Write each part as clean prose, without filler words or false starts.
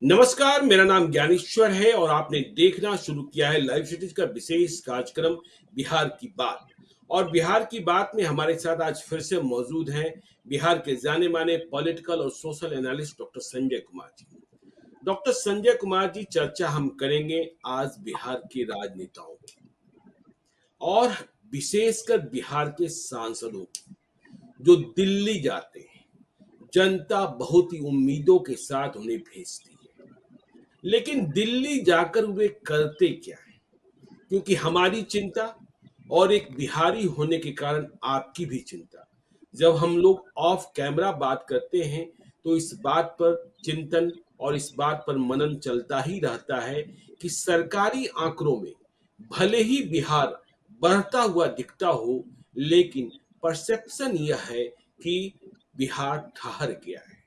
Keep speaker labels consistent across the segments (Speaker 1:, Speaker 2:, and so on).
Speaker 1: नमस्कार, मेरा नाम ज्ञानेश्वर है और आपने देखना शुरू किया है लाइव सिटीज का विशेष कार्यक्रम बिहार की बात। और बिहार की बात में हमारे साथ आज फिर से मौजूद हैं बिहार के जाने माने पॉलिटिकल और social analyst doctor Sanjay Kumar ji. Doctor Sanjay Kumar ji, चर्चा हम करेंगे आज बिहार के राजनेताओं की और विशेषकर बिहार के सांसदों की, जो दिल्ली जाते हैं। जनता बहुत ही उम्मीदों के साथ उन्हें भेजती है, लेकिन दिल्ली जाकर वे करते क्या हैं? क्योंकि हमारी चिंता और एक बिहारी होने के कारण आपकी भी चिंता, जब हम लोग ऑफ कैमरा बात करते हैं तो इस बात पर चिंतन और इस बात पर मनन चलता ही रहता है कि सरकारी आंकड़ों में भले ही बिहार बढ़ता हुआ दिखता हो, लेकिन परसेप्शन यह है कि बिहार ठहर गया है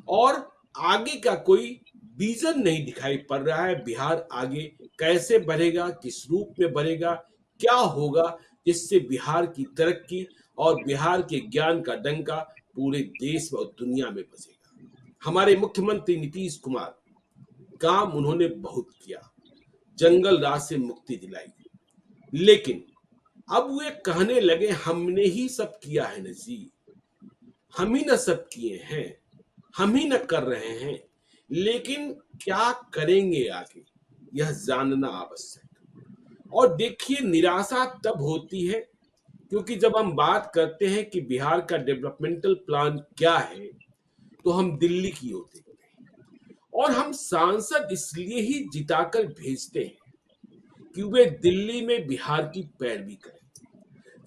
Speaker 1: और आगे का कोई विजन नहीं दिखाई पड़ रहा है। बिहार आगे कैसे बढ़ेगा, किस रूप में बढ़ेगा, क्या होगा जिससे बिहार की तरक्की और बिहार के ज्ञान का डंका पूरे देश और दुनिया में बजेगा। हमारे मुख्यमंत्री नीतीश कुमार, काम उन्होंने बहुत किया, जंगल राज से मुक्ति दिलाई, लेकिन अब वे कहने लगे हमने ही सब किया है न जी, हम ही न सब किए हैं, हम ही न कर रहे हैं, लेकिन क्या करेंगे आगे, यह जानना आवश्यक। और देखिए, निराशा तब होती है क्योंकि जब हम बात करते हैं कि बिहार का डेवलपमेंटल प्लान क्या है, तो हम दिल्ली की ओर देखते हैं और हम सांसद इसलिए ही जिताकर भेजते हैं कि वे दिल्ली में बिहार की पैरवी करें।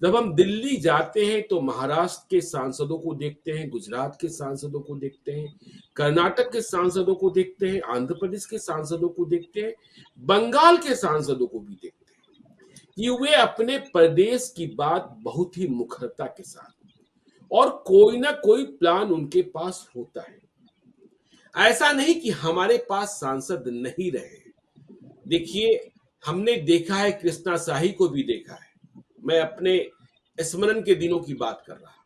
Speaker 1: जब हम दिल्ली जाते हैं तो महाराष्ट्र के सांसदों को देखते हैं, गुजरात के सांसदों को देखते हैं, कर्नाटक के सांसदों को देखते हैं, आंध्र प्रदेश के सांसदों को देखते हैं, बंगाल के सांसदों को भी देखते हैं कि वे अपने प्रदेश की बात बहुत ही मुखरता के साथ और कोई ना कोई प्लान उनके पास होता है। ऐसा नहीं कि हमारे पास सांसद नहीं रहे। देखिए, हमने देखा है, कृष्णा शाही को भी देखा है। मैं अपने स्मरण के दिनों की बात कर रहा।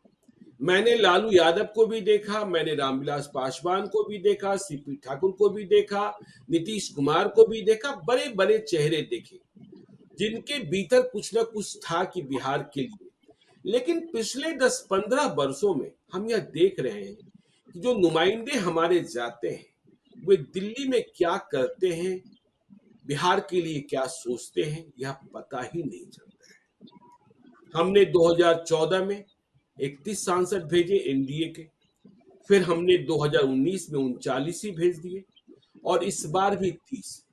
Speaker 1: मैंने लालू यादव को भी देखा, मैंने रामविलास पासवान को भी देखा, सीपी ठाकुर को भी देखा, नीतीश कुमार को भी देखा। बड़े बड़े चेहरे देखे जिनके भीतर कुछ ना कुछ था कि बिहार के लिए। लेकिन पिछले 10-15 वर्षों में हम यह देख रहे हैं कि जो नुमाइंदे हमारे जाते हैं, वे दिल्ली में क्या करते हैं, बिहार के लिए क्या सोचते हैं, यह पता ही नहीं चलता है। हमने 2014 में 31 सांसद भेजे एनडीए के, फिर हमने 2019 में 39 ही भेज दिए और इस बार भी 30।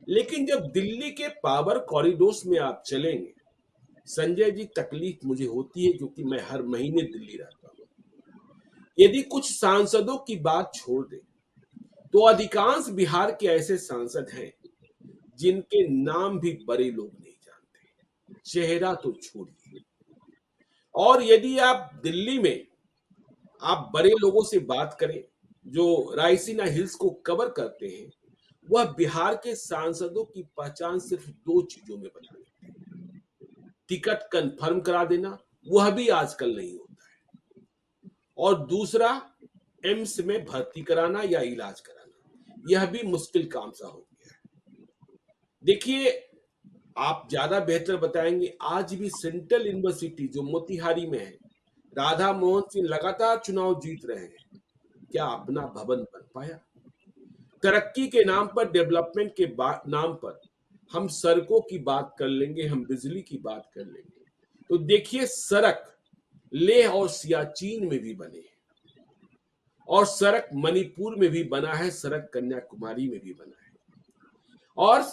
Speaker 1: लेकिन जब दिल्ली के पावर कॉरिडोर्स में आप चलेंगे, संजय जी, तकलीफ मुझे होती है क्योंकि मैं हर महीने दिल्ली रहता हूँ। यदि कुछ सांसदों की बात छोड़ दें तो अधिकांश बिहार के ऐसे सांसद हैं जिनके नाम भी बड़े लोग नहीं जानते, चेहरा तो छोड़िए। और यदि आप दिल्ली में आप बड़े लोगों से बात करें जो रायसीना हिल्स को कवर करते हैं, वह बिहार के सांसदों की पहचान सिर्फ दो चीजों में बता देते हैं। टिकट कंफर्म करा देना, वह भी आजकल नहीं होता है, और दूसरा एम्स में भर्ती कराना या इलाज कराना, यह भी मुश्किल काम सा हो गया है। देखिए, आप ज्यादा बेहतर बताएंगे, आज भी सेंट्रल यूनिवर्सिटी जो मोतिहारी में है, राधा मोहन सिंह लगातार चुनाव जीत रहे हैं, क्या अपना भवन बन पाया? तरक्की के नाम पर, डेवलपमेंट के नाम पर हम सड़कों की बात कर लेंगे, हम बिजली की बात कर लेंगे, तो देखिए, सड़क लेह और सियाचिन में भी बने हैं और सड़क मणिपुर में भी बना है, सड़क कन्याकुमारी में भी बना है। और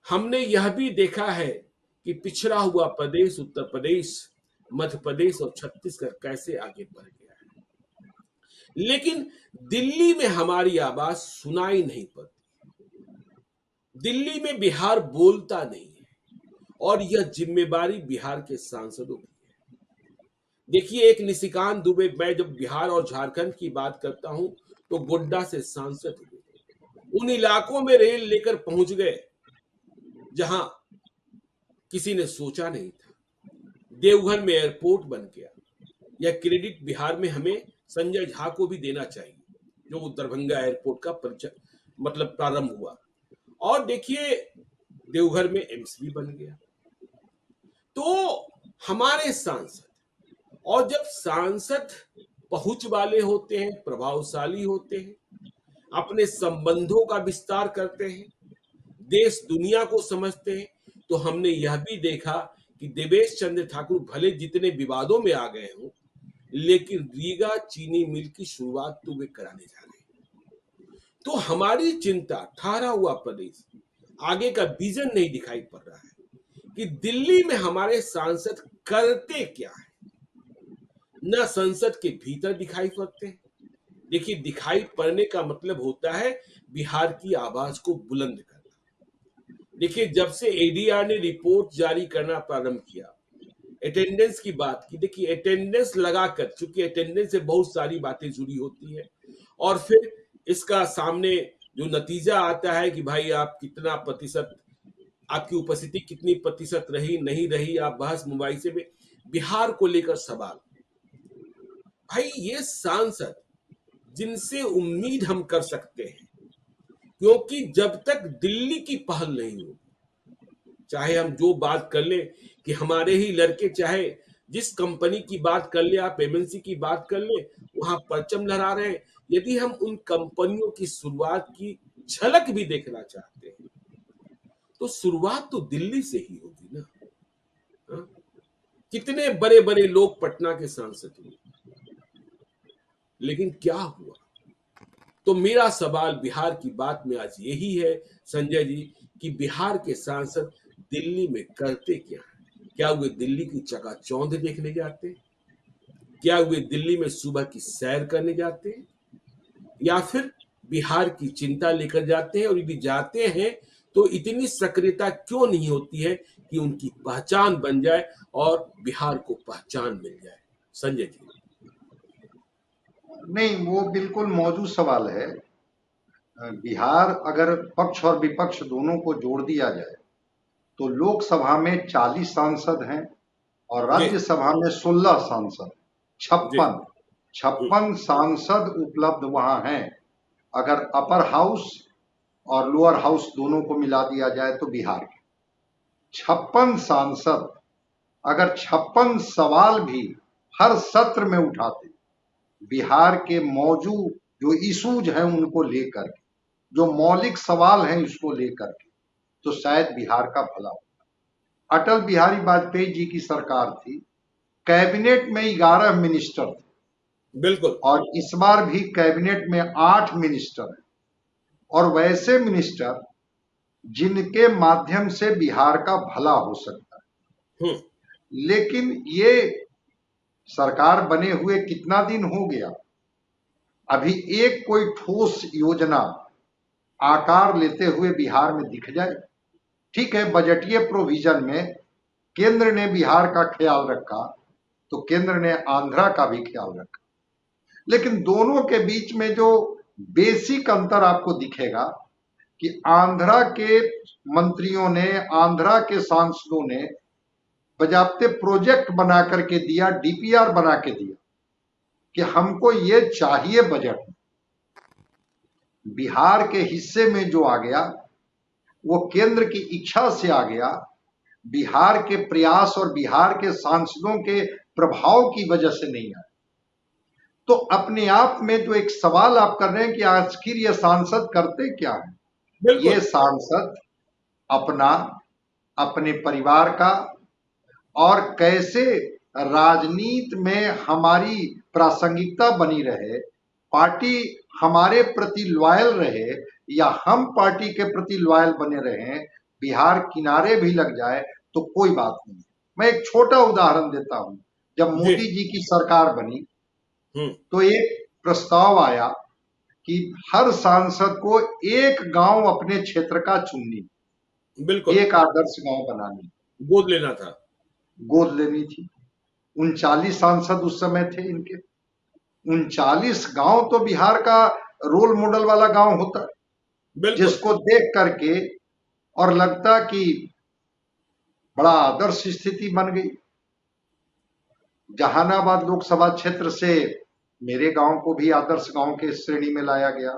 Speaker 1: हमने यह भी देखा है कि पिछड़ा हुआ प्रदेश उत्तर प्रदेश, मध्य प्रदेश और छत्तीसगढ़ कैसे आगे बढ़ गया है, लेकिन दिल्ली में हमारी आवाज सुनाई नहीं पड़ती। दिल्ली में बिहार बोलता नहीं है और यह जिम्मेदारी बिहार के सांसदों की है। देखिए, एक निशिकांत दुबे, मैं जब बिहार और झारखंड की बात करता हूं तो गोड्डा से सांसद हुए, उन इलाकों में रेल लेकर पहुंच गए जहां किसी ने सोचा नहीं था। देवघर में एयरपोर्ट बन गया। यह क्रेडिट बिहार में हमें संजय झा को भी देना चाहिए, जो दरभंगा एयरपोर्ट का मतलब प्रारंभ हुआ। और देखिए देवघर में एम्स भी बन गया। तो हमारे सांसद, और जब सांसद पहुंच वाले होते हैं, प्रभावशाली होते हैं, अपने संबंधों का विस्तार करते हैं, देश दुनिया को समझते हैं, तो हमने यह भी देखा कि देवेश चंद्र ठाकुर भले जितने विवादों में आ गए हों, लेकिन रीगा चीनी मिल की शुरुआत तो वे कराने जा रहे हैं। तो हमारी चिंता ठहरा हुआ प्रदेश, आगे का विजन नहीं दिखाई पड़ रहा है कि दिल्ली में हमारे सांसद करते क्या है। न संसद के भीतर दिखाई पड़ते हैं। देखिए दिखाई पड़ने का मतलब होता है बिहार की आवाज को बुलंद करना। देखिए जब से एडीआर ने रिपोर्ट जारी करना प्रारंभ किया, अटेंडेंस की बात की, देखिए अटेंडेंस लगाकर, चूंकि अटेंडेंस से बहुत सारी बातें जुड़ी होती है, और फिर इसका सामने जो नतीजा आता है कि भाई आप कितना प्रतिशत, आपकी उपस्थिति कितनी प्रतिशत रही नहीं रही, आप बहस मुबाहिसे में, बिहार को लेकर सवाल। भाई ये सांसद जिनसे उम्मीद हम कर सकते हैं, क्योंकि जब तक दिल्ली की पहल नहीं होगी, चाहे हम जो बात कर ले कि हमारे ही लड़के, चाहे जिस कंपनी की बात कर ले, आप एमएनसी की बात कर ले, वहां परचम लहरा रहे हैं। यदि हम उन कंपनियों की शुरुआत की झलक भी देखना चाहते हैं, तो शुरुआत तो दिल्ली से ही होगी ना। हाँ? कितने बड़े बड़े लोग पटना के सांसद हुए, लेकिन क्या हुआ? तो मेरा सवाल बिहार की बात में आज यही है संजय जी, कि बिहार के सांसद दिल्ली में करते क्या है? क्या वे दिल्ली की चकाचौंध देखने जाते हैं? क्या वे दिल्ली में सुबह की सैर करने जाते हैं? या फिर बिहार की चिंता लेकर जाते हैं? और यदि जाते हैं तो इतनी सक्रियता क्यों नहीं होती है कि उनकी पहचान बन जाए और बिहार को पहचान मिल जाए? संजय जी।
Speaker 2: नहीं, वो बिल्कुल मौजूद सवाल है। बिहार अगर पक्ष और विपक्ष दोनों को जोड़ दिया जाए तो लोकसभा में 40 सांसद हैं और
Speaker 1: जी
Speaker 2: राज्यसभा में 16 सांसद,
Speaker 1: जी।
Speaker 2: 56 सांसद उपलब्ध वहां हैं। अगर अपर हाउस और लोअर हाउस दोनों को मिला दिया जाए तो बिहार के 56 सांसद अगर 56 सवाल भी हर सत्र में उठाते, बिहार के मौजूद जो इशूज हैं उनको लेकर, जो मौलिक सवाल हैं इसको लेकर के, तो शायद बिहार का भला हो। अटल बिहारी वाजपेयी जी की सरकार थी, कैबिनेट में 11 मिनिस्टर थे,
Speaker 1: बिल्कुल।
Speaker 2: और इस बार भी कैबिनेट में 8 मिनिस्टर हैं, और वैसे मिनिस्टर जिनके माध्यम से बिहार का भला हो सकता है। लेकिन ये सरकार बने हुए कितना दिन हो गया, अभी एक कोई ठोस योजना आकार लेते हुए बिहार में दिख जाए। ठीक है, बजटीय प्रोविजन में केंद्र ने बिहार का ख्याल रखा तो केंद्र ने आंध्रा का भी ख्याल रखा, लेकिन दोनों के बीच में जो बेसिक अंतर आपको दिखेगा कि आंध्रा के मंत्रियों ने, आंध्रा के सांसदों ने बजाते प्रोजेक्ट बना करके दिया, डीपीआर बना के दिया कि हमको ये चाहिए बजट। बिहार के हिस्से में जो आ गया वो केंद्र की इच्छा से आ गया, बिहार के प्रयास और बिहार के सांसदों के प्रभाव की वजह से नहीं आया। तो अपने आप में जो एक सवाल आप कर रहे हैं कि आखिर ये सांसद करते क्या है, ये सांसद अपना, अपने परिवार का, और कैसे राजनीति में हमारी प्रासंगिकता बनी रहे, पार्टी हमारे प्रति लॉयल रहे या हम पार्टी के प्रति लॉयल बने रहे, बिहार किनारे भी लग जाए तो कोई बात नहीं। मैं एक छोटा उदाहरण देता हूं। जब मोदी जी की सरकार बनी तो एक प्रस्ताव आया कि हर सांसद को एक गांव अपने क्षेत्र का चुननी,
Speaker 1: बिल्कुल,
Speaker 2: एक आदर्श गांव बनानी,
Speaker 1: गोद लेना था,
Speaker 2: गोद लेनी थी। 39 सांसद उस समय थे इनके। 39 गांव तो बिहार का रोल मॉडल वाला गांव होता है, जिसको देख करके और लगता कि बड़ा आदर्श स्थिति बन गई। जहानाबाद लोकसभा क्षेत्र से मेरे गांव को भी आदर्श गांव के श्रेणी में लाया गया।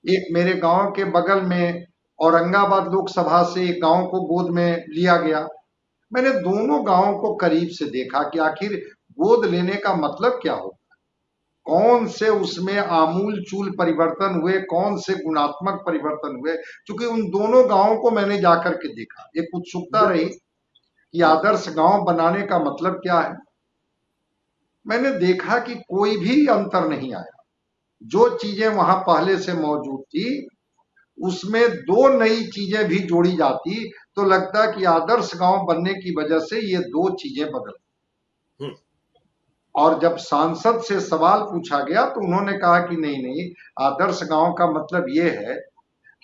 Speaker 2: एक मेरे गांव के बगल में औरंगाबाद लोकसभा से एक गांव को गोद में लिया गया। मैंने दोनों गांवों को करीब से देखा कि आखिर गोद लेने का मतलब क्या हो, कौन से उसमें आमूल चूल परिवर्तन हुए, कौन से गुणात्मक परिवर्तन हुए। क्योंकि उन दोनों गांवों को मैंने जाकर के देखा, एक उत्सुकता रही
Speaker 1: बिल्कुल।
Speaker 2: कि
Speaker 1: हम्म।
Speaker 2: आदर्श गांव बनाने का मतलब क्या है। मैंने देखा कि कोई भी अंतर नहीं आया। जो चीजें वहां पहले से मौजूद थी उसमें दो नई चीजें भी जोड़ी जाती तो लगता कि आदर्श गांव बनने की वजह से ये दो चीजें बदल।
Speaker 1: हम्म।
Speaker 2: और जब सांसद से सवाल पूछा गया तो उन्होंने कहा कि नहीं नहीं, आदर्श गांव का मतलब ये है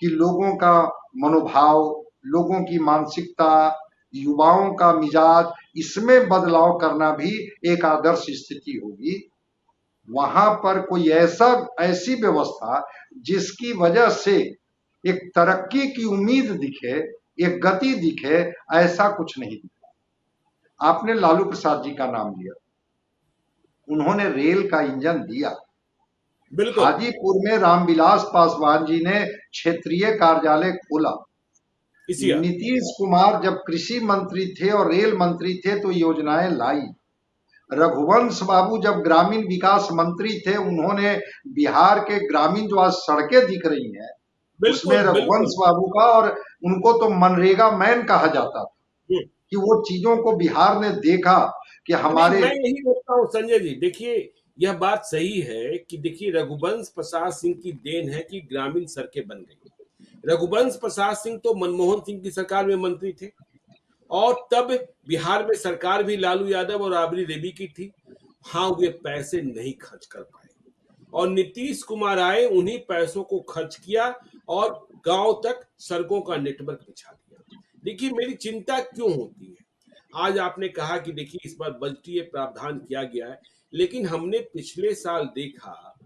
Speaker 2: कि लोगों का मनोभाव, लोगों की मानसिकता, युवाओं का मिजाज, इसमें बदलाव करना भी एक आदर्श स्थिति होगी। वहां पर कोई ऐसी व्यवस्था जिसकी वजह से एक तरक्की की उम्मीद दिखे, एक गति दिखे, ऐसा कुछ नहीं दिखा। आपने लालू प्रसाद जी का नाम लिया, उन्होंने रेल का इंजन दिया।
Speaker 1: बिल्कुल।
Speaker 2: हाजीपुर में रामविलास पासवान जी ने क्षेत्रीय कार्यालय खोला।
Speaker 1: इसी
Speaker 2: नीतीश कुमार जब कृषि मंत्री थे और रेल मंत्री थे तो योजनाएं लाई। रघुवंश बाबू जब ग्रामीण विकास मंत्री थे उन्होंने बिहार के ग्रामीण जो आज सड़कें दिख रही हैं उसमें
Speaker 1: बिल्कुल।
Speaker 2: रघुवंश
Speaker 1: बिल्कुल।
Speaker 2: बाबू का, और उनको तो मनरेगा मैन कहा जाता था
Speaker 1: हम्म।
Speaker 2: कि वो चीजों को बिहार ने देखा कि
Speaker 1: नहीं,
Speaker 2: हमारे।
Speaker 1: मैं यही बोलता हूँ संजय जी, देखिए यह बात सही है कि देखिए रघुवंश प्रसाद सिंह की देन है कि ग्रामीण सड़कें बन गई। रघुवंश प्रसाद सिंह तो मनमोहन सिंह की सरकार में मंत्री थे, और तब बिहार में सरकार भी लालू यादव और राबड़ी देवी की थी। हाँ, वे पैसे नहीं खर्च कर पाए, और नीतीश कुमार आए, उन्हीं पैसों को खर्च किया और गांव तक सड़कों का नेटवर्क बिछा दिया। देखिए मेरी चिंता क्यों होती है, आज आपने कहा कि देखिए इस बार बजटीय प्रावधान किया गया है, लेकिन हमने पिछले साल देखा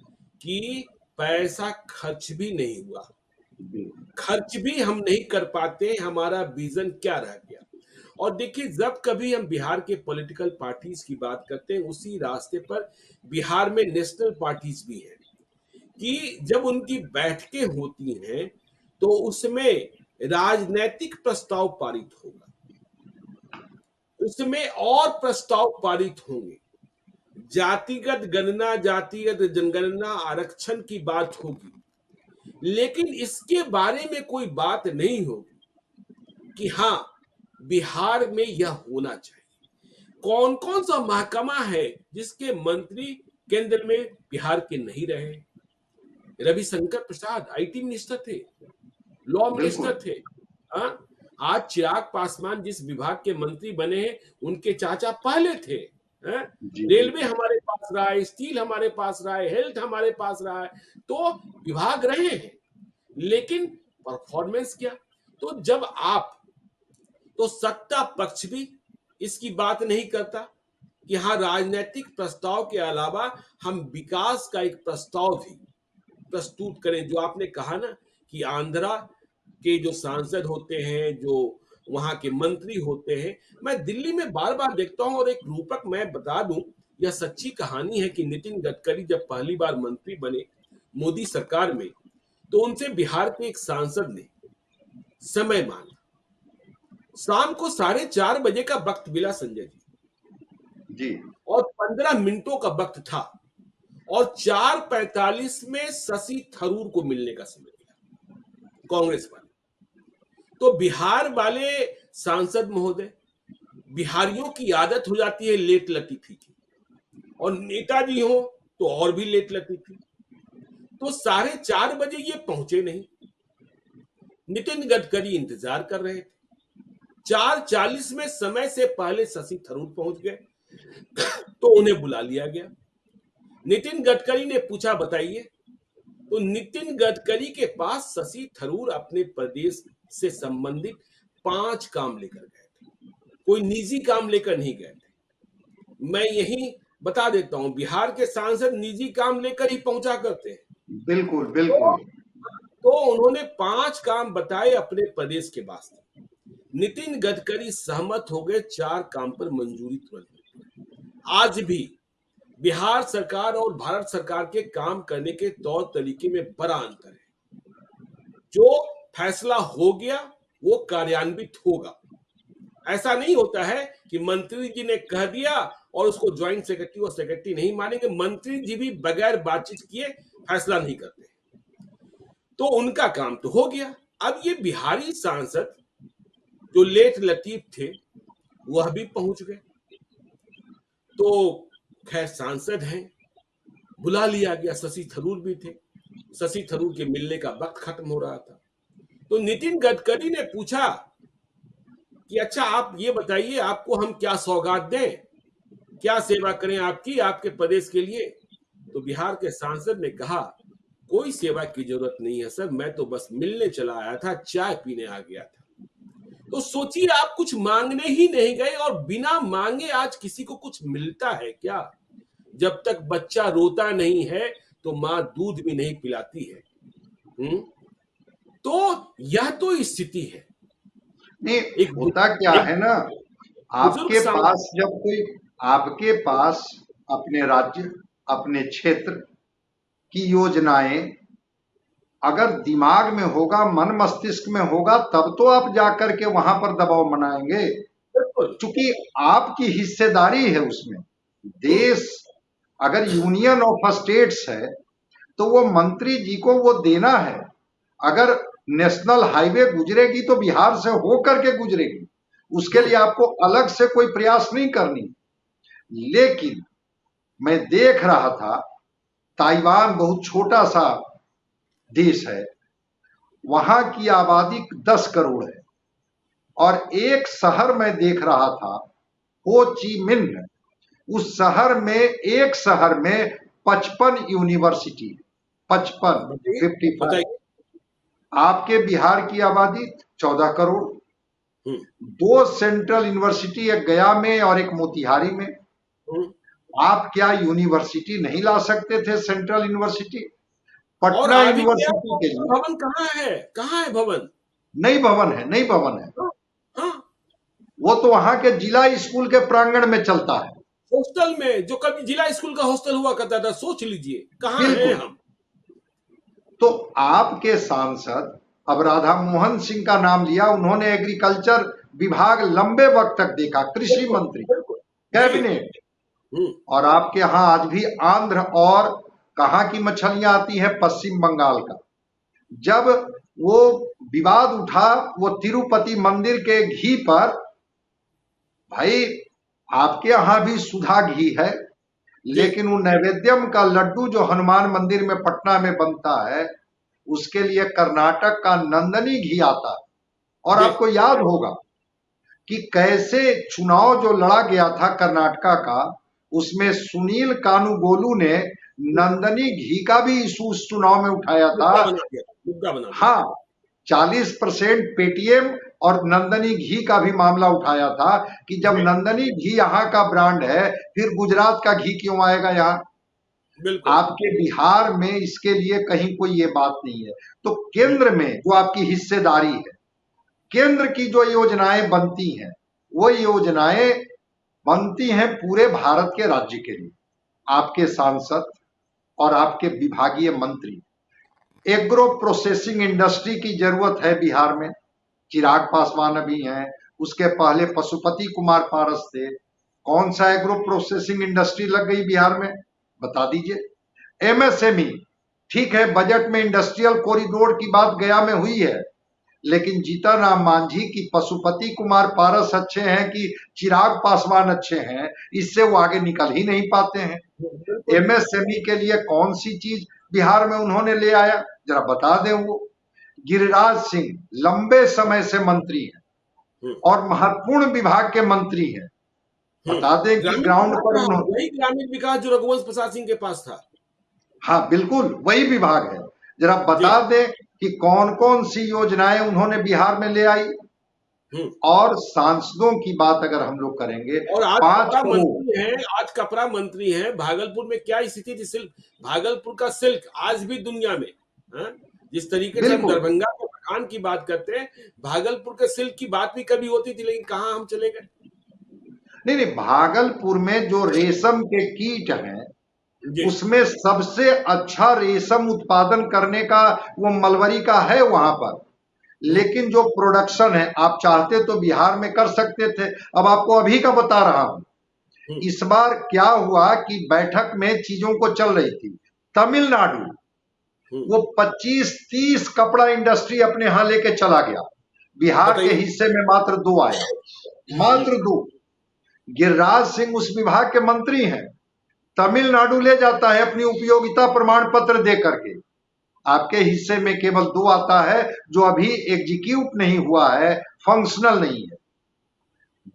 Speaker 1: कि पैसा खर्च भी नहीं हुआ, खर्च भी हम नहीं कर पाते, हमारा विजन क्या रह गया। और देखिए जब कभी हम बिहार के पॉलिटिकल पार्टीज की बात करते हैं, उसी रास्ते पर बिहार में नेशनल पार्टीज भी हैं कि जब उनकी बैठकें होती हैं तो उसमें राजनीतिक प्रस्ताव पारित होगा, उसमें और प्रस्ताव पारित होंगे, जातिगत गणना, जातिगत जनगणना, आरक्षण की बात होगी, लेकिन इसके बारे में कोई बात नहीं होगी कि हाँ बिहार में यह होना चाहिए। कौन कौन सा महकमा है जिसके मंत्री केंद्र में बिहार के नहीं रहे। रविशंकर प्रसाद आईटी मिनिस्टर थे, लॉ
Speaker 2: बिल्कुल।
Speaker 1: मिनिस्टर थे। हाँ, आज चिराग पासवान जिस विभाग के मंत्री बने हैं उनके चाचा पहले थे। हाँ?
Speaker 2: जी जी।
Speaker 1: रेलवे हमारे पास रहा है, स्टील हमारे पास रहा है, हेल्थ हमारे पास रहा है, तो विभाग रहे हैं, लेकिन परफॉर्मेंस क्या। तो जब आप, तो सत्ता पक्ष भी इसकी बात नहीं करता कि हाँ राजनीतिक प्रस्ताव के अलावा हम विकास का एक प्रस्ताव भी प्रस्तुत करें। जो आपने कहा ना कि आंध्रा के जो सांसद होते हैं, जो वहां के मंत्री होते हैं, मैं दिल्ली में बार बार देखता हूं, और एक रूपक मैं बता दूं, यह सच्ची कहानी है कि नितिन गडकरी जब पहली बार मंत्री बने मोदी सरकार में, तो उनसे बिहार के एक सांसद ने समय मांगा। शाम को 4:30 बजे का वक्त मिला संजय जी,
Speaker 2: जी।
Speaker 1: और 15 मिनटों का वक्त था, और 4:45 में शशि थरूर को मिलने का समय दिया कांग्रेस वाले। तो बिहार वाले सांसद महोदय, बिहारियों की आदत हो जाती है लेट लतीफी की, और नेताजी हो तो और भी लेट लतीफी। तो 4:30 बजे ये पहुंचे नहीं, नितिन गडकरी इंतजार कर रहे थे। 4:40 में समय से पहले शशि थरूर पहुंच गए, तो उन्हें बुला लिया गया। नितिन गडकरी ने पूछा बताइए, तो नितिन गडकरी के पास शशि थरूर अपने प्रदेश से संबंधित 5 काम लेकर गए थे, कोई निजी काम लेकर नहीं गए थे। मैं यही बता देता हूं, बिहार के सांसद निजी काम लेकर ही पहुंचा करते हैं।
Speaker 2: बिल्कुल
Speaker 1: तो,
Speaker 2: बिल्कुल।
Speaker 1: तो उन्होंने 5 काम बताए अपने प्रदेश के वास्ते। नितिन गडकरी सहमत हो गए, 4 काम पर मंजूरी तुरंत मिली। आज भी बिहार सरकार और भारत सरकार के काम करने के तौर तरीके में बड़ा अंतर है। जो फैसला हो गया वो कार्यान्वित होगा। ऐसा नहीं होता है कि मंत्री जी ने कह दिया और उसको ज्वाइंट सेक्रेटरी और सेक्रेटरी नहीं मानेंगे। मंत्री जी भी बगैर बातचीत किए फैसला नहीं करते। तो उनका काम तो हो गया। अब ये बिहारी सांसद जो लेट लतीफ थे वह भी पहुंच गए। तो खैर सांसद हैं, बुला लिया गया। शशि थरूर भी थे। शशि थरूर के मिलने का वक्त खत्म हो रहा था। तो नितिन गडकरी ने पूछा कि अच्छा आप ये बताइए आपको हम क्या सौगात दें, क्या सेवा करें आपकी, आपके प्रदेश के लिए। तो बिहार के सांसद ने कहा कोई सेवा की जरूरत नहीं है सर, मैं तो बस मिलने चला आया था, चाय पीने आ गया था। तो सोचिए आप कुछ मांगने ही नहीं गए और बिना मांगे आज किसी को कुछ मिलता है क्या? जब तक बच्चा रोता नहीं है तो मां दूध भी नहीं पिलाती है। तो यह तो स्थिति है।
Speaker 2: नहीं,
Speaker 1: एक
Speaker 2: होता क्या
Speaker 1: एक
Speaker 2: है ना,
Speaker 1: बुजुर्ग
Speaker 2: आपके पास जब कोई, आपके पास अपने राज्य, अपने क्षेत्र की योजनाएं अगर दिमाग में होगा, मन मस्तिष्क में होगा, तब तो आप जाकर के वहां पर दबाव बनाएंगे।
Speaker 1: बिल्कुल।
Speaker 2: क्योंकि आपकी हिस्सेदारी है उसमें। देश अगर यूनियन ऑफ स्टेट्स है तो वो मंत्री जी को वो देना है। अगर नेशनल हाईवे गुजरेगी तो बिहार से होकर के गुजरेगी, उसके लिए आपको अलग से कोई प्रयास नहीं करनी। लेकिन मैं देख रहा था, ताइवान बहुत छोटा सा देश है, वहां की आबादी 10 करोड़ है और एक शहर मैं देख रहा था, हो ची मिन्ह, उस शहर में, एक शहर में 55 यूनिवर्सिटी, 55,
Speaker 1: बताइए
Speaker 2: 55।
Speaker 1: बताइए।
Speaker 2: आपके बिहार की आबादी 14 करोड़, 2 सेंट्रल यूनिवर्सिटी, एक गया में और एक मोतिहारी में। आप क्या यूनिवर्सिटी नहीं ला सकते थे? सेंट्रल यूनिवर्सिटी,
Speaker 1: और
Speaker 2: पटना
Speaker 1: आ भी गया
Speaker 2: यूनिवर्सिटी
Speaker 1: तो
Speaker 2: के लिए
Speaker 1: भवन कहाँ है? कहाँ है भवन?
Speaker 2: नई भवन है, नई भवन है।
Speaker 1: हाँ, हाँ।
Speaker 2: वो तो वहां के जिला स्कूल के प्रांगण में चलता है।
Speaker 1: हॉस्टल में, जो कभी जिला स्कूल का हॉस्टल हुआ करता था, सोच लीजिए कहाँ हैं
Speaker 2: बिल्कुल।
Speaker 1: हम।
Speaker 2: तो आपके सांसद, अब राधा मोहन सिंह का नाम लिया, उन्होंने एग्रीकल्चर विभाग लंबे वक्त तक देखा, कृषि
Speaker 1: बिल्कुल
Speaker 2: मंत्री,
Speaker 1: बिल्कुल जी।
Speaker 2: कैबिनेट। और आपके यहाँ आज भी आंध्र और कहाँ की मछलियां आती हैं? पश्चिम बंगाल का। जब वो विवाद उठा वो तिरुपति मंदिर के घी पर, भाई आपके यहां भी सुधा घी है, लेकिन वो नैवेद्यम का लड्डू जो हनुमान मंदिर में पटना में बनता है, उसके लिए कर्नाटक का नंदनी घी आता है। और आपको याद होगा कि कैसे चुनाव जो लड़ा गया था कर्नाटका का, उसमें सुनील कानूगोलू ने नंदनी घी का भी इशू उस चुनाव में उठाया था।
Speaker 1: मुद्दा बना दिया।
Speaker 2: हाँ, 40% पेटीएम और नंदनी घी का भी मामला उठाया था कि जब नंदनी घी यहाँ का ब्रांड है, फिर गुजरात का घी क्यों आएगा यहाँ? आपके बिहार में इसके लिए कहीं कोई ये बात नहीं है। तो केंद्र में जो आपकी हिस्सेदारी है, केंद्र की जो योजनाएं बनती हैं, वो योजनाएं बनती हैं पूरे भारत के राज्य के लिए। आपके सांसद और आपके विभागीय मंत्री, एग्रो प्रोसेसिंग इंडस्ट्री की जरूरत है बिहार में। चिराग पासवान अभी हैं, उसके पहले पशुपति कुमार पारस थे। कौन सा एग्रो प्रोसेसिंग इंडस्ट्री लग गई बिहार में? बता दीजिए। एमएसएमई, ठीक है, बजट में इंडस्ट्रियल कॉरिडोर की बात गया में हुई है, लेकिन जीतन राम मांझी की पशुपति कुमार पारस अच्छे हैं कि चिराग पासवान अच्छे हैं, इससे वो आगे निकल ही नहीं पाते हैं। एमएसएमई के लिए कौन सी चीज बिहार में उन्होंने ले आया, जरा बता दें। वो गिरिराज सिंह लंबे समय से मंत्री हैं और महत्वपूर्ण विभाग के मंत्री हैं। बता दें कि ग्राउंड पर
Speaker 1: वही ग्रामीण विकास जो रघुवंश प्रसाद सिंह के पास था।
Speaker 2: हाँ बिल्कुल, वही विभाग है। जरा बता दें कि कौन कौन सी योजनाएं उन्होंने बिहार में ले आई। और सांसदों की बात अगर हम लोग करेंगे,
Speaker 1: और आज
Speaker 2: 5
Speaker 1: मंत्री हैं, आज कपड़ा मंत्री हैं। भागलपुर में क्या स्थिति थी? सिल्क, भागलपुर का सिल्क आज भी दुनिया में, जिस तरीके से हम दरभंगा के मकान की बात करते हैं, भागलपुर के सिल्क की बात भी कभी होती थी, लेकिन कहाँ हम चले गए।
Speaker 2: नहीं, भागलपुर में जो रेशम के कीट हैं,
Speaker 1: जी।
Speaker 2: उसमें सबसे अच्छा रेशम उत्पादन करने का वो मलबरी का है वहां पर।
Speaker 1: हम्म।
Speaker 2: लेकिन जो प्रोडक्शन है, आप चाहते तो बिहार में कर सकते थे। अब आपको अभी का बता रहा हूं।
Speaker 1: हम्म।
Speaker 2: इस बार क्या हुआ कि बैठक में चीजों को चल रही थी, तमिलनाडु
Speaker 1: हम्म।
Speaker 2: वो 25-30 कपड़ा इंडस्ट्री अपने यहां लेके चला गया। बिहार के
Speaker 1: बताइए।
Speaker 2: हिस्से में मात्र 2 आया,
Speaker 1: हम्म।
Speaker 2: मात्र 2। गिरिराज सिंह उस विभाग के मंत्री हैं, तमिलनाडु ले जाता है अपनी उपयोगिता प्रमाण पत्र दे करके। आपके हिस्से में केवल 2 आता है, जो अभी एग्जीक्यूट नहीं हुआ है, फंक्शनल नहीं है।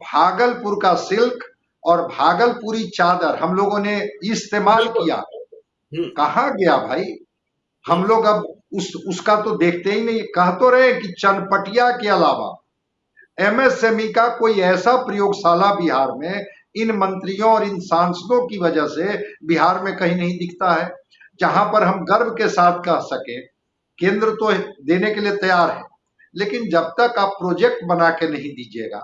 Speaker 2: भागलपुर का सिल्क और भागलपुरी चादर हम लोगों ने इस्तेमाल
Speaker 1: बिल्कुल।
Speaker 2: किया,
Speaker 1: हम्म।
Speaker 2: कहां गया भाई? हम
Speaker 1: हम्म।
Speaker 2: लोग अब उसका तो देखते ही नहीं। कह तो रहे कि चनपटिया के अलावा एमएसएमई का कोई ऐसा प्रयोगशाला बिहार में इन मंत्रियों और इन सांसदों की वजह से बिहार में कहीं नहीं दिखता है, जहां पर हम गर्व के साथ कह सके केंद्र तो देने के लिए तैयार है, लेकिन जब तक आप प्रोजेक्ट बना के नहीं दीजिएगा,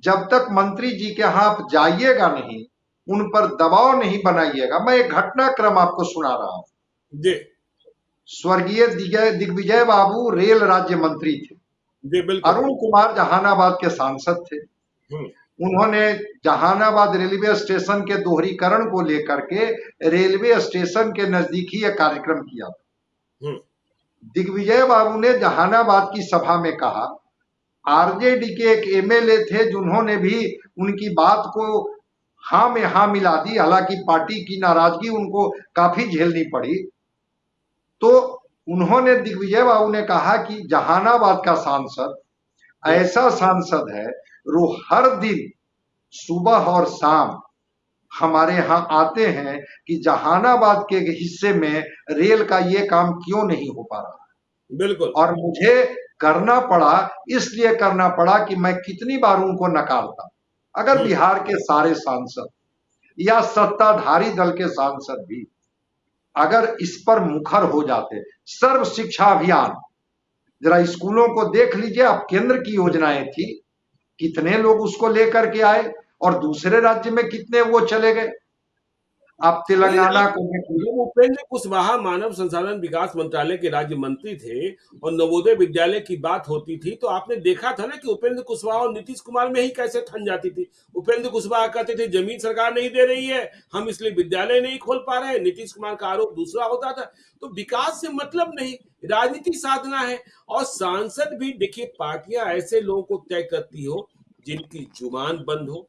Speaker 2: जब तक मंत्री जी के यहां आप जाइएगा नहीं, उन पर दबाव नहीं बनाइएगा। मैं एक घटनाक्रम आपको सुना रहा हूं।
Speaker 1: जी।
Speaker 2: स्वर्गीय दिग्विजय बाबू रेल राज्य मंत्री थे।
Speaker 1: जी बिल्कुल।
Speaker 2: अरुण कुमार जहानाबाद के सांसद थे।
Speaker 1: हम्म।
Speaker 2: उन्होंने जहानाबाद रेलवे स्टेशन के दोहरीकरण को लेकर के रेलवे स्टेशन के नजदीक ही एक कार्यक्रम किया।
Speaker 1: हम्म।
Speaker 2: दिग्विजय बाबू ने जहानाबाद की सभा में कहा, आरजेडी के एक एमएलए थे जिन्होंने भी उनकी बात को हाँ में हाँ मिला दी, हालांकि पार्टी की नाराजगी उनको काफी झेलनी पड़ी। तो उन्होंने दिग्विजय बाबू ने कहा कि जहानाबाद का सांसद
Speaker 1: हम्म।
Speaker 2: ऐसा सांसद है, वो हर दिन सुबह और शाम हमारे यहाँ आते हैं कि जहानाबाद के हिस्से में रेल का ये काम क्यों नहीं हो पा रहा।
Speaker 1: बिल्कुल।
Speaker 2: और मुझे करना पड़ा, इसलिए करना पड़ा कि मैं कितनी बार उनको नकारता। अगर
Speaker 1: हम्म।
Speaker 2: बिहार के सारे सांसद या सत्ताधारी दल के सांसद भी अगर इस पर मुखर हो जाते, सर्व शिक्षा अभियान, जरा स्कूलों को देख लीजिए आप, केंद्र की योजनाएं थी, कितने लोग उसको लेकर के आए और दूसरे राज्य में कितने वो चले गए। आप
Speaker 1: लेकिन
Speaker 2: तेलंगाना
Speaker 1: आप,
Speaker 2: को देख लीजिए।
Speaker 1: जब उपेंद्र कुशवाहा मानव संसाधन विकास मंत्रालय के राज्य मंत्री थे और नवोदय विद्यालय की बात होती थी, तो आपने देखा था ना कि उपेंद्र कुशवाहा और नीतीश कुमार में ही कैसे ठन जाती थी। उपेंद्र कुशवाहा कहते थे जमीन सरकार नहीं दे रही है, हम इसलिए विद्यालय नहीं खोल पा रहे हैं। नीतीश कुमार का आरोप दूसरा होता था। तो विकास से मतलब नहीं, राजनीति साधना है। और सांसद भी देखिए, पार्टियां ऐसे लोगों को तय करती हो जिनकी जुबान बंद हो,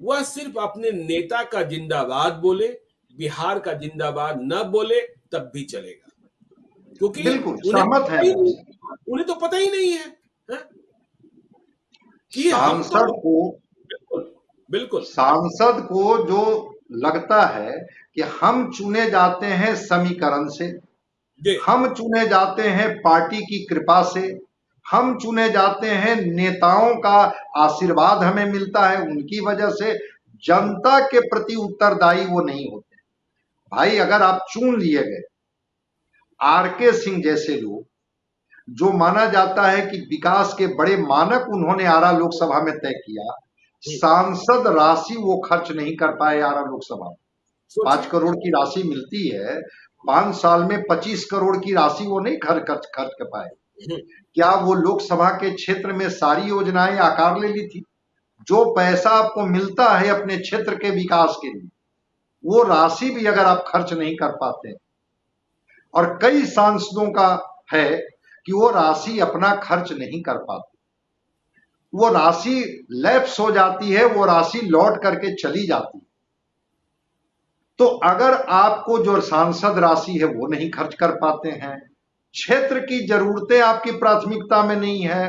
Speaker 1: वह सिर्फ अपने नेता का जिंदाबाद बोले, बिहार का जिंदाबाद न बोले तब भी चलेगा, क्योंकि
Speaker 2: बिल्कुल सहमत हैं मैं।
Speaker 1: उन्हें तो पता ही नहीं है, है? कि हम तो,
Speaker 2: सांसद को
Speaker 1: बिल्कुल बिल्कुल।
Speaker 2: सांसद को जो लगता है कि हम चुने जाते हैं समीकरण से,
Speaker 1: जी।
Speaker 2: हम चुने जाते हैं पार्टी की कृपा से, हम चुने जाते हैं नेताओं का आशीर्वाद हमें मिलता है, उनकी वजह से, जनता के प्रति उत्तरदायी वो नहीं होते। भाई अगर आप चुन लिए गए, आरके सिंह जैसे लोग, जो माना जाता है कि विकास के बड़े मानक उन्होंने आरा लोकसभा में तय किया, सांसद राशि वो खर्च नहीं कर पाए आरा लोकसभा में। 5
Speaker 1: सोचिए।
Speaker 2: करोड़ की राशि मिलती है, 5 साल में 25 करोड़ की राशि वो नहीं खर्च कर पाए। क्या वो लोकसभा के क्षेत्र में सारी योजनाएं आकार ले ली थी? जो पैसा आपको मिलता है अपने क्षेत्र के विकास के लिए, वो राशि भी अगर आप खर्च नहीं कर पाते, और कई सांसदों का है कि वो राशि अपना खर्च नहीं कर पाते, वो राशि लैप्स हो जाती है, वो राशि लौट करके चली जाती है। तो अगर आपको जो सांसद राशि है वो नहीं खर्च कर पाते हैं, क्षेत्र की जरूरतें आपकी प्राथमिकता में नहीं है,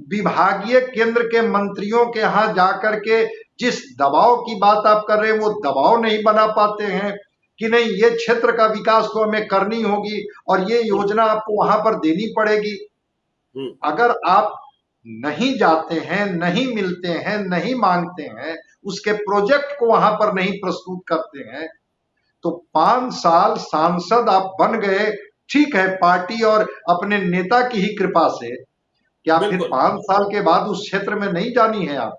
Speaker 2: विभागीय केंद्र के मंत्रियों के यहां जाकर के जिस दबाव की बात आप कर रहे हैं वो दबाव नहीं बना पाते हैं कि नहीं ये क्षेत्र का विकास तो हमें करनी होगी और ये योजना आपको वहां पर देनी पड़ेगी। अगर आप नहीं जाते हैं, नहीं मिलते हैं, नहीं मांगते हैं, उसके प्रोजेक्ट को वहां पर नहीं प्रस्तुत करते हैं, तो 5 साल सांसद आप बन गए, ठीक है, पार्टी और अपने नेता की ही कृपा से। क्या फिर
Speaker 1: बिल्कुल।
Speaker 2: 5 साल के बाद उस क्षेत्र में नहीं जानी है आप?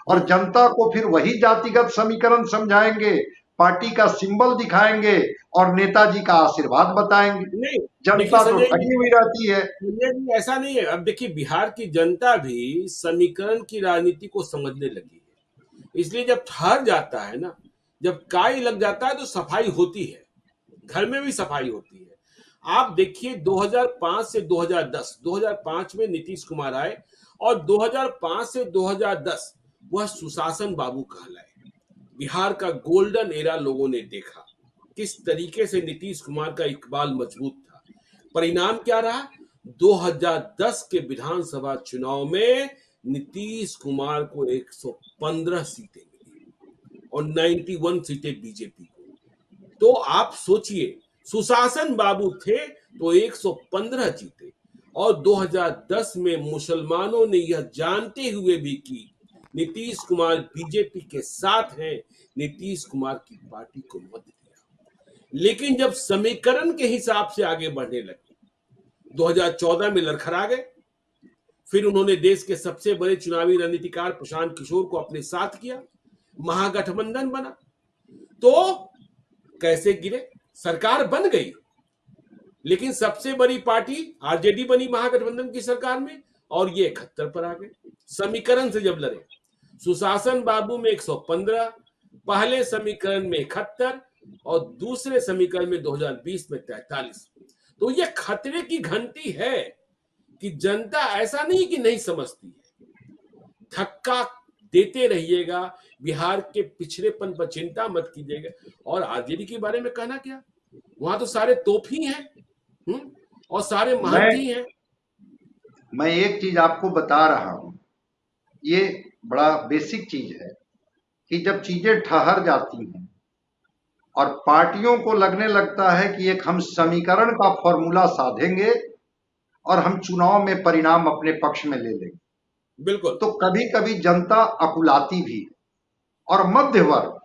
Speaker 2: और जनता को फिर वही जातिगत समीकरण समझाएंगे पार्टी का सिंबल दिखाएंगे और नेताजी का आशीर्वाद बताएंगे।
Speaker 1: नहीं, देखिए
Speaker 2: जनता तो
Speaker 1: संजय जी,
Speaker 2: ठगी हुई रहती है।
Speaker 1: ऐसा नहीं है। अब देखिए बिहार की जनता भी समीकरण की राजनीति को समझने लगी है। इसलिए जब ठहर जाता है ना, जब काई लग जाता है तो सफाई होती है, घर में भी सफाई होती है। आप देखिए 2005 से 2010, 2005 में नीतीश कुमार आए और 2005 से 2010 वह सुशासन बाबू कहलाए। बिहार का गोल्डन एरा लोगों ने देखा, किस तरीके से नीतीश कुमार का इकबाल मजबूत था। परिणाम क्या रहा? 2010 के विधानसभा चुनाव में नीतीश कुमार को 115 सीटें मिली और 91 सीटें बीजेपी को। तो आप सोचिए, सुशासन बाबू थे तो 115 जीते, और 2010 में मुसलमानों ने यह जानते हुए भी कि नीतीश कुमार बीजेपी के साथ हैं, नीतीश कुमार की पार्टी को मत दिया। लेकिन जब समीकरण के हिसाब से आगे बढ़ने लगे, 2014 में लड़खड़ा गए, फिर उन्होंने देश के सबसे बड़े चुनावी रणनीतिकार प्रशांत किशोर को अपने साथ किया, महागठबंधन बना, तो कैसे गिरे? सरकार बन गई, लेकिन सबसे बड़ी पार्टी आरजेडी बनी महागठबंधन की सरकार में, और ये 71 पर आ गए। समीकरण से जब लड़े, सुशासन बाबू में 115, पहले समीकरण में 71 और दूसरे समीकरण में 2020 में 43। तो ये खतरे की घंटी है कि जनता ऐसा नहीं कि नहीं समझती है, धक्का देते रहिएगा, बिहार के पिछड़ेपन पर चिंता मत कीजिएगा। और आरजेडी के बारे में कहना क्या, वहां तो सारे तोप ही हैं, और सारे महंत ही हैं।
Speaker 2: मैं एक चीज आपको बता रहा हूं, ये बड़ा बेसिक चीज है कि जब चीजें ठहर जाती हैं और पार्टियों को लगने लगता है कि एक हम समीकरण का फॉर्मूला साधेंगे और हम चुनाव में परिणाम अपने पक्ष में ले लेंगे,
Speaker 1: बिल्कुल,
Speaker 2: तो कभी कभी जनता अकुलाती भी है। और मध्य वर्ग,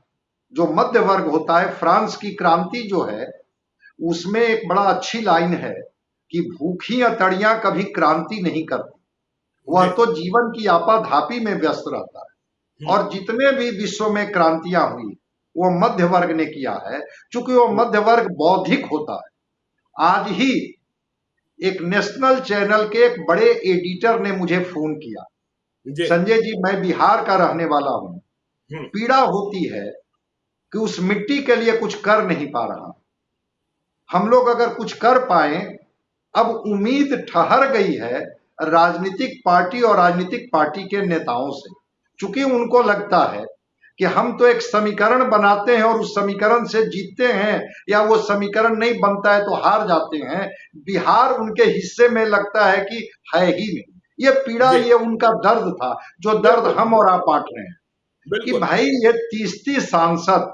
Speaker 2: जो मध्य वर्ग होता है, फ्रांस की क्रांति जो है उसमें एक बड़ा अच्छी लाइन है कि भूखी अतड़ियां कभी क्रांति नहीं करती, वह तो जीवन की आपाधापी में व्यस्त रहता है। और जितने भी विश्व में क्रांतियां हुई वो मध्य वर्ग ने किया है, क्योंकि वो मध्य वर्ग बौद्धिक होता है। आज ही एक नेशनल चैनल के एक बड़े एडिटर ने मुझे फोन किया, संजय जी मैं बिहार का रहने वाला हूं, पीड़ा होती है कि उस मिट्टी के लिए कुछ कर नहीं पा रहा, हम लोग अगर कुछ कर पाए। अब उम्मीद ठहर गई है राजनीतिक पार्टी और राजनीतिक पार्टी के नेताओं से, चूंकि उनको लगता है कि हम तो एक समीकरण बनाते हैं और उस समीकरण से जीतते हैं, या वो समीकरण नहीं बनता है तो हार जाते हैं। बिहार उनके हिस्से में लगता है कि है ही नहीं। ये पीड़ा, ये उनका दर्द था, जो दर्द हम और आप बांट रहे हैं कि भाई ये 30 सांसद,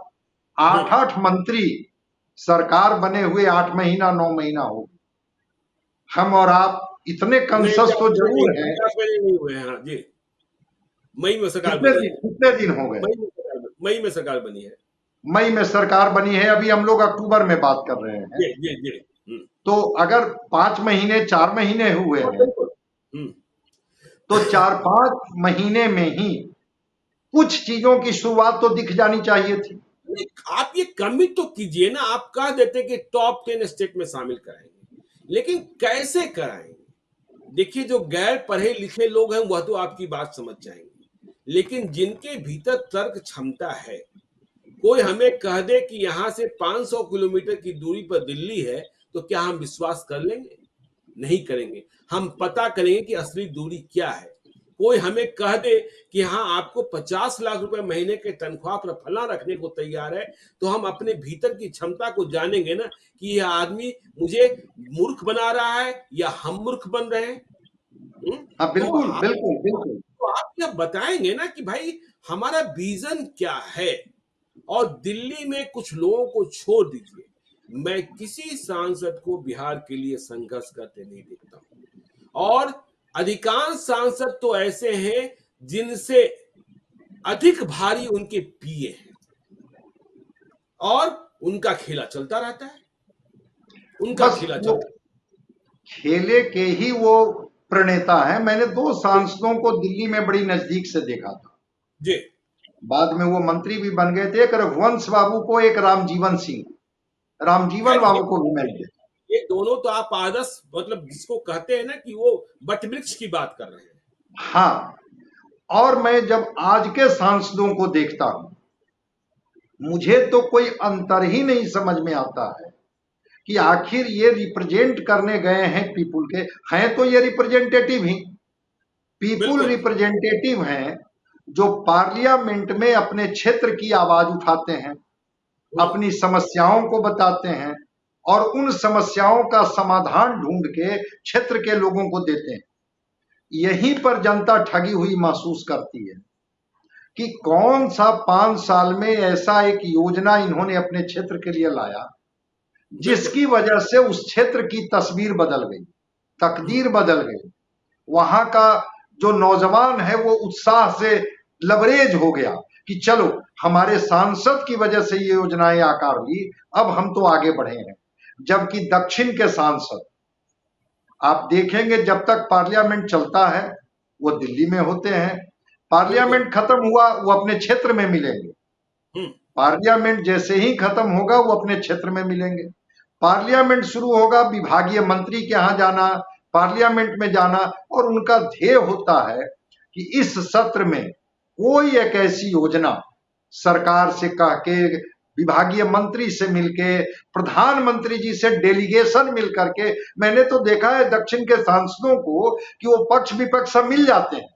Speaker 2: 8 मंत्री, सरकार बने हुए 8 महीना 9 महीना हो गए, हम और आप इतने कंसस तो जरूर हैं।
Speaker 1: नहीं हुए हैं जी, मई में सरकार
Speaker 2: कितने दिन हो गए?
Speaker 1: मई में सरकार बनी है।
Speaker 2: मई में सरकार बनी है, अभी हम लोग अक्टूबर में बात कर रहे हैं।
Speaker 1: जी।
Speaker 2: तो अगर 5 महीने 4 महीने हुए हैं, तो 4-5 महीने में ही कुछ चीजों की शुरुआत तो दिख जानी चाहिए थी।
Speaker 1: आप ये कमिट तो कीजिए ना, आप कह देते कि टॉप 10 स्टेट में शामिल कराएंगे, लेकिन कैसे कराएंगे? देखिए जो गैर पढ़े लिखे लोग हैं वह तो आपकी बात समझ जाएंगे, लेकिन जिनके भीतर तर्क क्षमता है, कोई हमें कह दे कि यहां से 500 किलोमीटर की दूरी पर दिल्ली है, तो क्या हम विश्वास कर लेंगे? नहीं करेंगे। हम पता करेंगे कि असली दूरी क्या है। कोई हमें कह दे कि हाँ आपको 50 लाख रुपए महीने के तनख्वाह पर फला रखने को तैयार है, तो हम अपने भीतर की क्षमता को जानेंगे ना कि यह आदमी मुझे मूर्ख बना रहा है या हम मूर्ख बन रहे हैं।
Speaker 2: हाँ, बिल्कुल बिल्कुल बिल्कुल।
Speaker 1: तो आप क्या बताएंगे ना कि भाई हमारा विजन क्या है। और दिल्ली में कुछ लोगों को छोड़ दीजिए, मैं किसी सांसद को बिहार के लिए संघर्ष करते नहीं देखता हूं। और अधिकांश सांसद तो ऐसे हैं जिनसे अधिक भारी उनके पीए हैं, और उनका खेला चलता रहता है, उनका खेला चलता।
Speaker 2: खेले के ही वो प्रणेता है। मैंने 2 सांसदों को दिल्ली में बड़ी नजदीक से देखा था
Speaker 1: जी।
Speaker 2: बाद में वो मंत्री भी बन गए थे। एक रघुवंश बाबू को, एक रामजीवन सिंह, रामजीवन
Speaker 1: खैर
Speaker 2: बाबू को भी मैंने देखा।
Speaker 1: ये दोनों तो आप आदर्श, मतलब जिसको कहते हैं ना कि वो वटवृक्ष की बात कर रहे हैं।
Speaker 2: हाँ, और मैं जब आज के सांसदों को देखता हूं, मुझे तो कोई अंतर ही नहीं समझ में आता है कि आखिर ये रिप्रेजेंट करने गए हैं पीपुल के, हैं तो ये रिप्रेजेंटेटिव ही, पीपुल
Speaker 1: बिल्कुल।
Speaker 2: रिप्रेजेंटेटिव हैं, जो पार्लियामेंट में अपने क्षेत्र की आवाज उठाते हैं,
Speaker 1: हम्म,
Speaker 2: अपनी समस्याओं को बताते हैं और उन समस्याओं का समाधान ढूंढ के क्षेत्र के लोगों को देते हैं। यहीं पर जनता ठगी हुई महसूस करती है कि कौन सा 5 साल में ऐसा एक योजना इन्होंने अपने क्षेत्र के लिए लाया
Speaker 1: बिल्कुल।
Speaker 2: जिसकी वजह से उस क्षेत्र की तस्वीर बदल गई, तकदीर बदल गई। वहां का जो नौजवान है वो उत्साह से लबरेज हो गया कि चलो हमारे सांसद की वजह से ये योजनाएं आकार ली, अब हम तो आगे बढ़े हैं। जबकि दक्षिण के सांसद आप देखेंगे जब तक पार्लियामेंट चलता है वो दिल्ली में होते हैं,
Speaker 1: बिल्कुल।
Speaker 2: पार्लियामेंट खत्म हुआ वो अपने क्षेत्र में मिलेंगे,
Speaker 1: हम्म।
Speaker 2: पार्लियामेंट जैसे ही खत्म होगा वो अपने क्षेत्र में मिलेंगे, पार्लियामेंट शुरू होगा विभागीय मंत्री के यहां जाना, पार्लियामेंट में जाना, और उनका ध्येय होता है कि इस सत्र में कोई एक ऐसी योजना सरकार से कह के, विभागीय मंत्री से मिलके, प्रधानमंत्री जी से डेलीगेशन मिल करके, मैंने तो देखा है दक्षिण के सांसदों को कि वो पक्ष विपक्ष सब मिल जाते हैं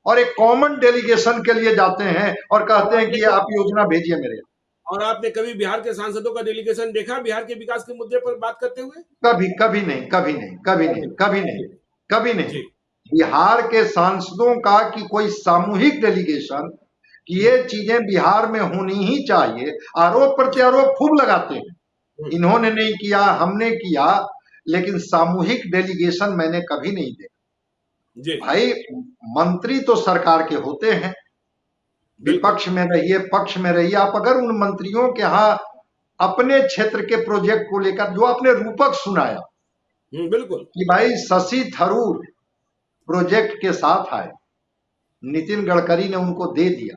Speaker 2: और एक कॉमन डेलीगेशन के लिए जाते हैं और
Speaker 1: और
Speaker 2: कहते हैं
Speaker 1: आपने
Speaker 2: कि आप
Speaker 1: कभी
Speaker 2: योजना भेजिए मेरे यहाँ।
Speaker 1: और आपने कभी बिहार के सांसदों का डेलीगेशन देखा बिहार के विकास के मुद्दे पर बात करते हुए?
Speaker 2: कभी कभी नहीं, कभी नहीं, कभी
Speaker 1: कभी
Speaker 2: नहीं,
Speaker 1: नहीं,
Speaker 2: कभी नहीं,
Speaker 1: कभी नहीं।
Speaker 2: कभी नहीं।
Speaker 1: जी।
Speaker 2: बिहार के सांसदों का कि कोई सामूहिक डेलीगेशन कि
Speaker 1: हम्म,
Speaker 2: ये चीजें बिहार में होनी ही चाहिए, आरोप प्रत्यारोप खूब लगाते हैं,
Speaker 1: हम्म,
Speaker 2: इन्होंने नहीं किया हमने किया, लेकिन सामूहिक डेलीगेशन मैंने कभी नहीं देखा।
Speaker 1: जी।
Speaker 2: भाई मंत्री तो सरकार के होते हैं,
Speaker 1: बिल्कुल।
Speaker 2: विपक्ष में रहिए पक्ष में रहिए, आप अगर उन मंत्रियों के यहाँ अपने क्षेत्र के प्रोजेक्ट को लेकर जो आपने रूपक सुनाया
Speaker 1: बिल्कुल।
Speaker 2: कि भाई शशि थरूर प्रोजेक्ट के साथ आए, नितिन गडकरी ने उनको दे दिया,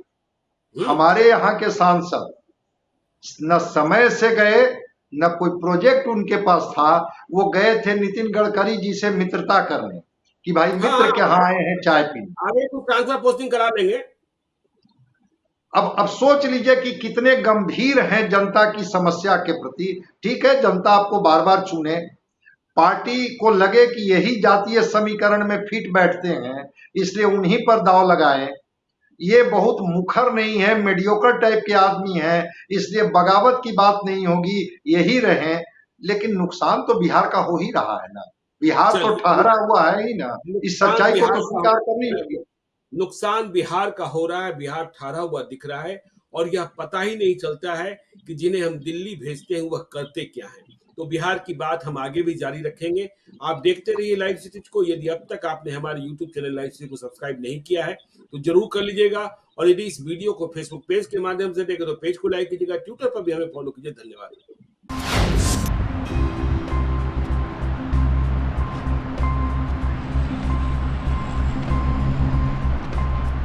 Speaker 1: हम्म।
Speaker 2: हमारे यहाँ के सांसद न समय से गए न कोई प्रोजेक्ट उनके पास था, वो गए थे नितिन गडकरी जी से मित्रता करने कि भाई
Speaker 1: हाँ,
Speaker 2: मित्र के यहाँ आए हैं चाय पीने।
Speaker 1: आगे तो ट्रांसफर पोस्टिंग करा देंगे।
Speaker 2: अब सोच लीजिए कि कितने गंभीर हैं जनता की समस्या के प्रति। ठीक है, जनता आपको बार बार चुने, पार्टी को लगे कि यही जातीय समीकरण में फिट बैठते हैं इसलिए उन्हीं पर दाव लगाएं, ये बहुत मुखर नहीं है, मीडियोकर टाइप के आदमी हैं इसलिए बगावत की बात नहीं होगी, यही रहें। लेकिन नुकसान तो बिहार का हो ही रहा है ना, बिहार तो
Speaker 1: चलिए,
Speaker 2: ठहरा हुआ है ही ना, इस
Speaker 1: नुकसान
Speaker 2: सच्चाई को
Speaker 1: बिहार
Speaker 2: तो
Speaker 1: का
Speaker 2: स्वीकार करनी
Speaker 1: बिल्कुल,
Speaker 2: होगी।
Speaker 1: नुकसान बिहार का हो रहा है, बिहार ठहरा हुआ दिख रहा है और यह पता ही नहीं चलता है कि जिन्हें हम दिल्ली भेजते हैं वह करते क्या हैं। तो बिहार की बात हम आगे भी जारी रखेंगे। आप देखते रहिए लाइव सिटीज को। यदि अब तक आपने हमारे यूट्यूब चैनल लाइव सिटीज को सब्सक्राइब नहीं किया है तो जरूर कर लीजिएगा, और यदि इस वीडियो को फेसबुक पेज के माध्यम से देखें तो पेज को लाइक कीजिएगा, ट्विटर पर भी हमें फॉलो कीजिए। धन्यवाद।